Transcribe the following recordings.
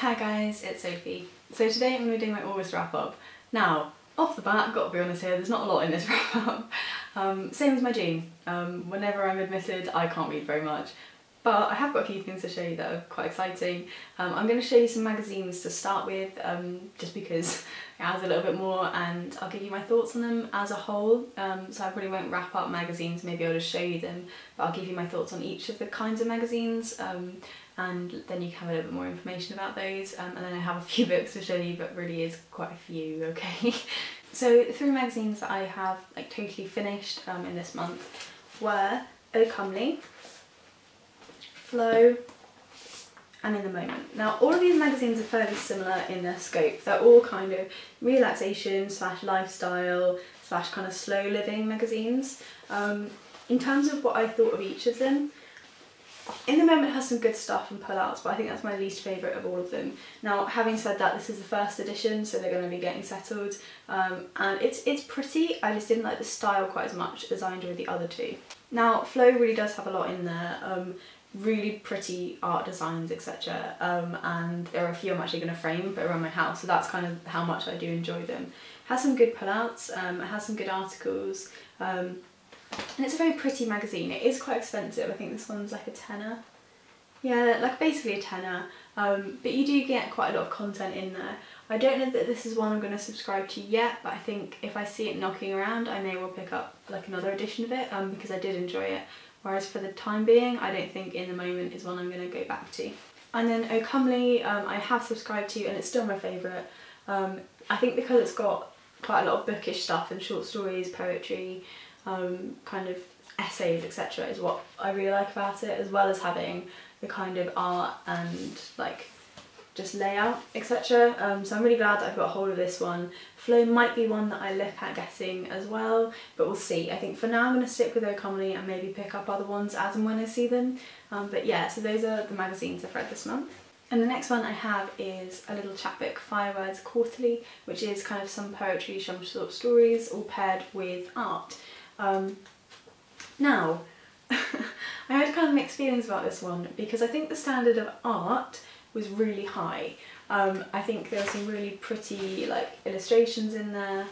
Hi guys, it's Sophie. So today I'm going to be doing my August wrap up. Now, off the bat, I've got to be honest here, there's not a lot in this wrap up. Same as my June. Whenever I'm admitted, I can't read very much. But I have got a few things to show you that are quite exciting. I'm going to show you some magazines to start with, just because it has a little bit more, and I'll give you my thoughts on them as a whole. So I probably won't wrap up magazines, maybe I'll just show you them, but I'll give you my thoughts on each of the kinds of magazines, and then you can have a little bit more information about those. And then I have a few books to show you, but really is quite a few, okay? So the three magazines that I have like totally finished in this month were O Comely, Flow, and In the Moment. Now all of these magazines are fairly similar in their scope. They're all kind of relaxation / lifestyle / kind of slow living magazines. In terms of what I thought of each of them, In the Moment has some good stuff and pullouts, but I think that's my least favourite of all of them. Now having said that, this is the first edition, so they're going to be getting settled, and it's pretty. I just didn't like the style quite as much as I enjoyed the other two. Now Flow really does have a lot in there. Really pretty art designs, etc. And there are a few I'm actually going to frame and put around my house, so that's kind of how much I do enjoy them. It has some good pullouts, it has some good articles, and it's a very pretty magazine. It is quite expensive. I think this one's like a tenner. Yeah, like basically a tenner, but you do get quite a lot of content in there. I don't know that this is one I'm going to subscribe to yet, but I think if I see it knocking around, I may well pick up like another edition of it, because I did enjoy it. Whereas for the time being, I don't think In the Moment is one I'm going to go back to. And then O Comely, I have subscribed to, and it's still my favourite. I think because it's got quite a lot of bookish stuff and short stories, poetry, kind of essays, etc. is what I really like about it, as well as having the kind of art and like just layout, etc. So I'm really glad that I've got hold of this one. Flow might be one that I look at getting as well, but we'll see. I think for now I'm going to stick with O Comely and maybe pick up other ones as and when I see them. But yeah, so those are the magazines I've read this month. And the next one I have is a little chapbook, Firewords Quarterly, which is kind of some poetry, some short stories, all paired with art. Now, I had kind of mixed feelings about this one, because I think the standard of art was really high. I think there were some really pretty like illustrations in there.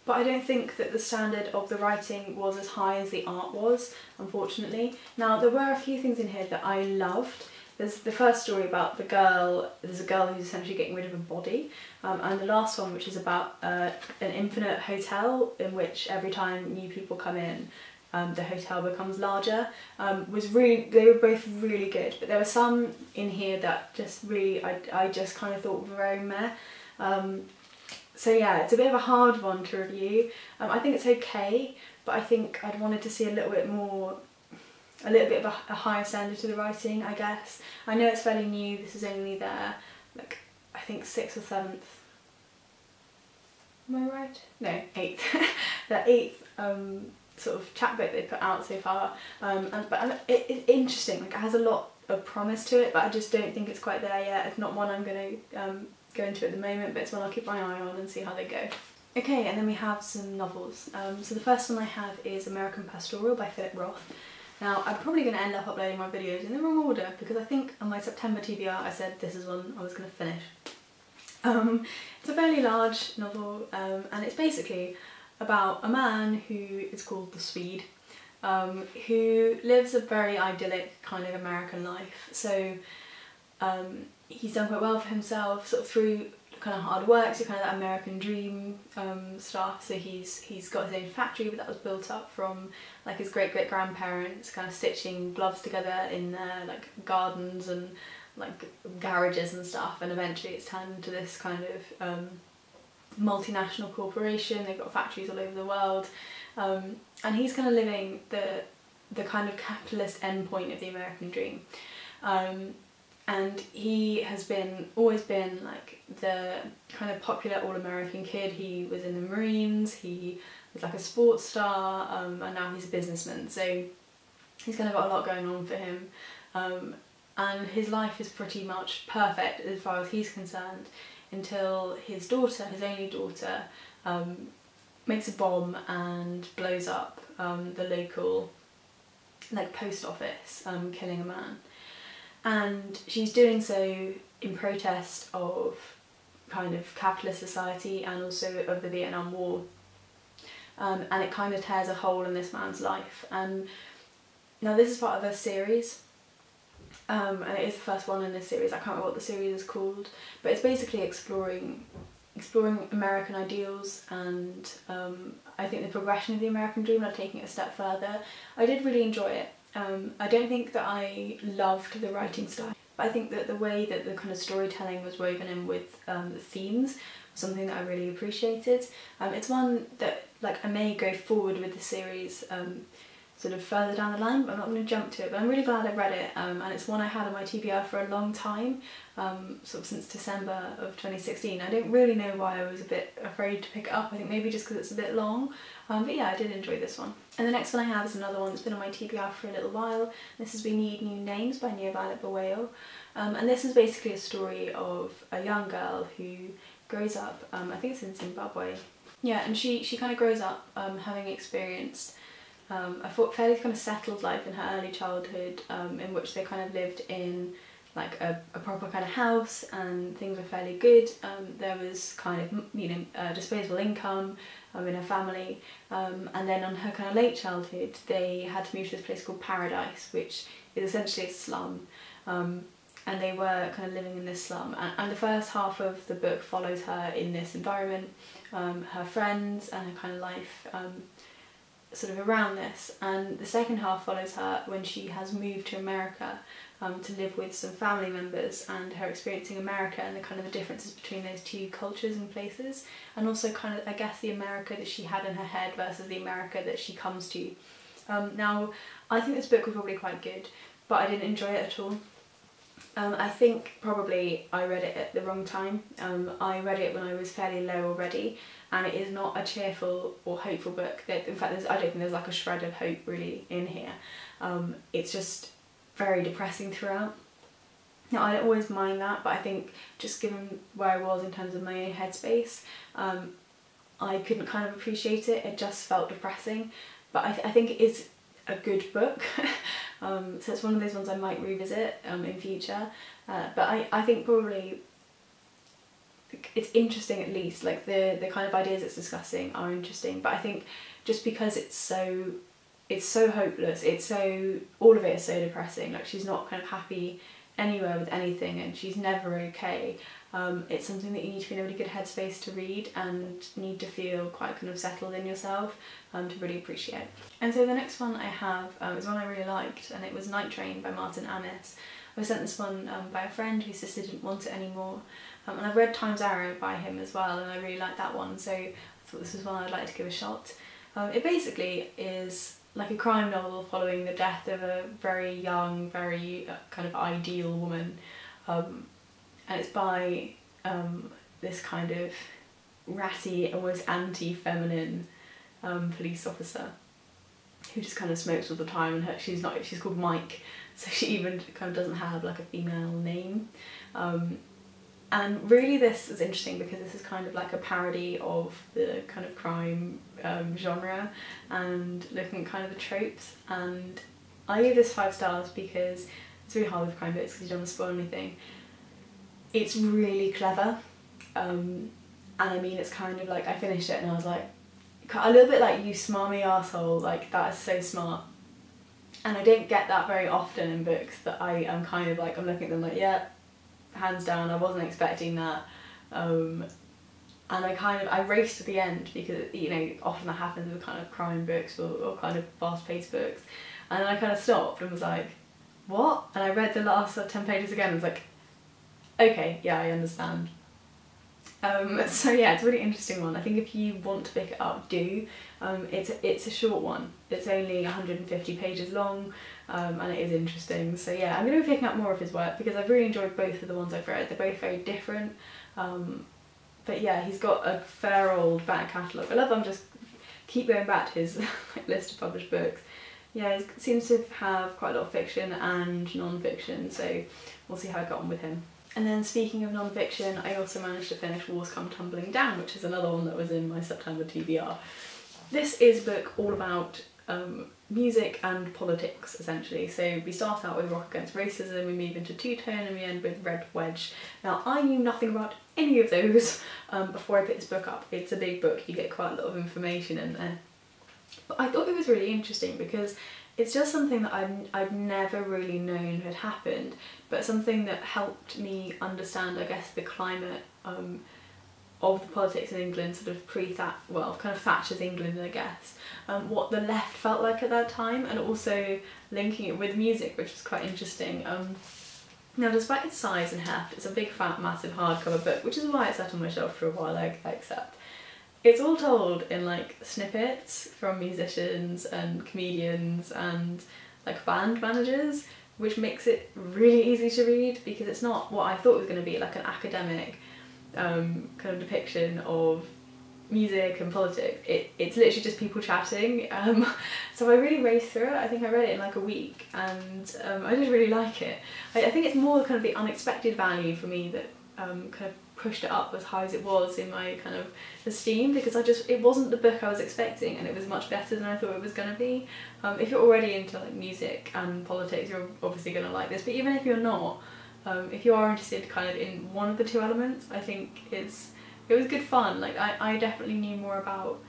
But I don't think that the standard of the writing was as high as the art was, unfortunately. Now there were a few things in here that I loved. There's the first story about the girl, there's a girl who's essentially getting rid of a body, and the last one, which is about an infinite hotel in which every time new people come in, the hotel becomes larger, they were both really good, but there were some in here that just really, I just kind of thought were very meh. So yeah, it's a bit of a hard one to review. I think it's okay, but I think I'd wanted to see a little bit of a higher standard to the writing, I guess. I know it's fairly new, this is only their, like, I think 6th or 7th, am I right? No, 8th. Their 8th sort of chapbook they put out so far, but it's interesting, like it has a lot of promise to it, but I just don't think it's quite there yet. It's not one I'm going to go into at the moment, but it's one I'll keep my eye on and see how they go. Okay, and then we have some novels. So the first one I have is American Pastoral by Roth. Now I'm probably going to end up uploading my videos in the wrong order, because I think on my September TBR I said this is one I was going to finish. It's a fairly large novel, and it's basically about a man who is called the Swede, who lives a very idyllic kind of American life. So he's done quite well for himself, sort of through kind of hard work, so kind of that American dream stuff. So he's got his own factory, but that was built up from like his great-great-grandparents kind of stitching gloves together in their like gardens and like garages and stuff, and eventually it's turned into this kind of multinational corporation. They've got factories all over the world, and he's kind of living the kind of capitalist endpoint of the American dream. And he has always been like the kind of popular all-American kid. He was in the Marines, he was like a sports star, and now he's a businessman. So he's kind of got a lot going on for him. and his life is pretty much perfect as far as he's concerned until his daughter, his only daughter, makes a bomb and blows up the local like post office, killing a man. And she's doing so in protest of kind of capitalist society and also of the Vietnam War. And it kind of tears a hole in this man's life. And now this is part of a series, and it is the first one in this series. I can't remember what the series is called, but it's basically exploring American ideals and I think the progression of the American dream, and taking it a step further. I did really enjoy it. I don't think that I loved the writing style, but I think that the way that the kind of storytelling was woven in with the themes was something that I really appreciated. It's one that like I may go forward with the series sort of further down the line, but I'm not going to jump to it, but I'm really glad I read it, and it's one I had on my TBR for a long time, sort of since December of 2016. I don't really know why I was a bit afraid to pick it up. I think maybe just because it's a bit long, but yeah, I did enjoy this one. And the next one I have is another one that's been on my TBR for a little while. This is We Need New Names by NoViolet Bulawayo, and this is basically a story of a young girl who grows up, I think it's in Zimbabwe, yeah, and she kind of grows up having experienced a fairly kind of settled life in her early childhood, in which they kind of lived in like a proper kind of house and things were fairly good. There was kind of, you know, disposable income in her family, and then on her kind of late childhood they had to move to this place called Paradise, which is essentially a slum, and they were kind of living in this slum, and the first half of the book follows her in this environment, her friends and her kind of life sort of around this, and the second half follows her when she has moved to America to live with some family members, and her experiencing America and the kind of the differences between those two cultures and places, and also kind of I guess the America that she had in her head versus the America that she comes to. Now I think this book was probably quite good, but I didn't enjoy it at all. I think probably I read it at the wrong time. I read it when I was fairly low already, and it is not a cheerful or hopeful book. In fact, I don't think there's like a shred of hope really in here. It's just very depressing throughout. Now I don't always mind that, but I think just given where I was in terms of my own headspace, I couldn't kind of appreciate it. It just felt depressing, but I think it is a good book. So it's one of those ones I might revisit in future, but I think probably it's interesting, at least like the kind of ideas it's discussing are interesting, but I think just because it's so hopeless, all of it is so depressing, like she's not kind of happy anywhere with anything and she's never okay. It's something that you need to be in a really good headspace to read and need to feel quite kind of settled in yourself to really appreciate. And so the next one I have is one I really liked, and it was Night Train by Martin Amis. I was sent this one by a friend whose sister didn't want it anymore, and I've read Time's Arrow by him as well, and I really liked that one, so I thought this was one I'd like to give a shot. It basically is like a crime novel following the death of a very young, very kind of ideal woman, and it's by this kind of ratty, almost anti-feminine police officer who just kind of smokes all the time, and she's called Mike, so she even kind of doesn't have like a female name. And really this is interesting because this is kind of like a parody of the kind of crime genre and looking at kind of the tropes, and I gave this 5 stars because it's really hard with crime books because you don't want to spoil anything. It's really clever, and I mean it's kind of like I finished it and I was like a little bit like, you smarmy arsehole, like that is so smart. And I don't get that very often in books, that I am kind of like, I'm looking at them like, yeah, hands down, I wasn't expecting that. And I raced to the end because, you know, often that happens with kind of crime books or kind of fast-paced books, and then I kind of stopped and was like, what? And I read the last 10 pages again and was like, okay, yeah, I understand. So yeah, it's a really interesting one. I think if you want to pick it up, do. It's a short one. It's only 150 pages long, and it is interesting. So yeah, I'm going to be picking up more of his work because I've really enjoyed both of the ones I've read. They're both very different. But yeah, he's got a fair old back catalogue. I love I'm just keep going back to his like, list of published books, yeah, he seems to have quite a lot of fiction and non-fiction, so we'll see how I got on with him. And then speaking of non-fiction, I also managed to finish Walls Come Tumbling Down, which is another one that was in my September TBR. This is a book all about music and politics, essentially. So we start out with Rock Against Racism, we move into Two Tone, and we end with Red Wedge. Now, I knew nothing about any of those before I picked this book up. It's a big book, you get quite a lot of information in there. But I thought it was really interesting because it's just something that I'd never really known had happened, but something that helped me understand, I guess, the climate of the politics in England, sort of kind of Thatcher's England, I guess, what the left felt like at that time, and also linking it with music, which is quite interesting. Now, despite its size and heft, it's a big, fat, massive hardcover book, which is why it's sat on my shelf for a while, I accept. It's all told in like snippets from musicians and comedians and like band managers, which makes it really easy to read because it's not what I thought it was going to be, like an academic kind of depiction of music and politics. It's literally just people chatting. So I really raced through it. I think I read it in like a week, and I just really like it. I think it's more kind of the unexpected value for me that kind of pushed it up as high as it was in my kind of esteem, because it wasn't the book I was expecting, and it was much better than I thought it was going to be. If you're already into like music and politics, you're obviously going to like this, but even if you're not, if you are interested kind of in one of the two elements, I think it was good fun. Like I definitely knew more about,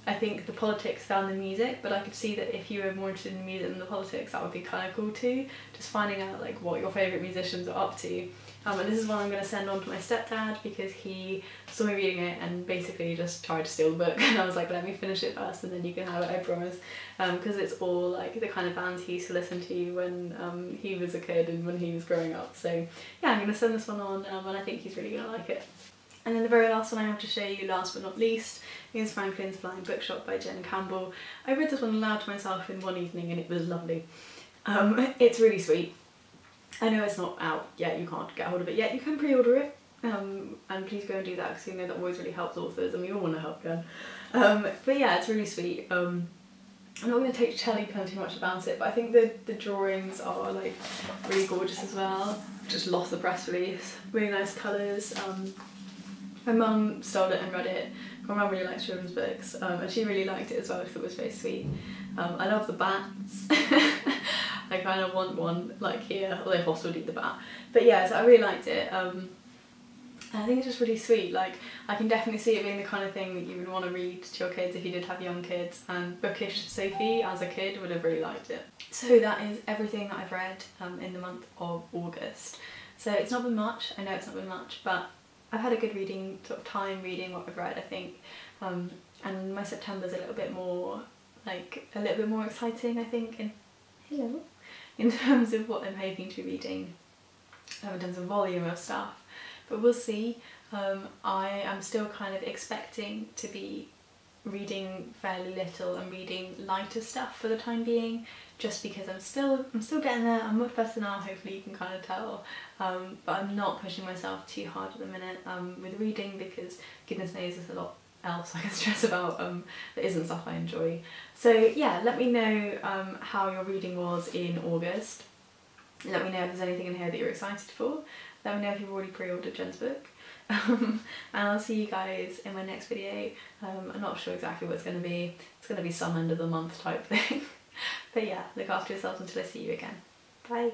I think, the politics than the music, but I could see that if you were more interested in the music than the politics, that would be kind of cool too, just finding out like what your favourite musicians are up to. And this is one I'm going to send on to my stepdad because he saw me reading it and basically just tried to steal the book, and I was like, let me finish it first and then you can have it, I promise. Because it's all like the kind of bands he used to listen to when he was a kid and when he was growing up. So yeah, I'm going to send this one on, and I think he's really going to like it. And then the very last one I have to show you, last but not least, is Franklyn's Blind Bookshop by Jen Campbell. I read this one aloud to myself in one evening and it was lovely. It's really sweet. I know it's not out yet, you can't get hold of it yet, you can pre-order it, and please go and do that because you know that always really helps authors and we all want to help them. But yeah, it's really sweet. I'm not going to tell you too much about it, but I think the drawings are like really gorgeous as well. Just lost the press release, really nice colours. My mum stole it and read it. My mum really likes children's books, and she really liked it as well. She thought it was very sweet. I love the bats. I kind of want one like here, although Roth would eat the bat. But yeah, so I really liked it. And I think it's just really sweet. Like, I can definitely see it being the kind of thing that you would want to read to your kids if you did have young kids, and bookish Sophie as a kid would have really liked it. So that is everything that I've read in the month of August. So it's not been much, I know it's not been much, but I've had a good time reading what I've read, I think. And my September's a little bit more exciting, I think, in terms of what I'm hoping to be reading, in terms of volume of stuff. But we'll see. I am still kind of expecting to be reading fairly little and reading lighter stuff for the time being, just because I'm still getting there. I'm much better now, hopefully you can kind of tell, but I'm not pushing myself too hard at the minute with reading, because goodness knows there's a lot else I can stress about that isn't stuff I enjoy. So yeah, let me know how your reading was in August. Let me know if there's anything in here that you're excited for. Let me know if you've already pre-ordered Jen's book. And I'll see you guys in my next video. I'm not sure exactly what it's going to be. It's going to be some end of the month type thing. But yeah, look after yourselves until I see you again. Bye!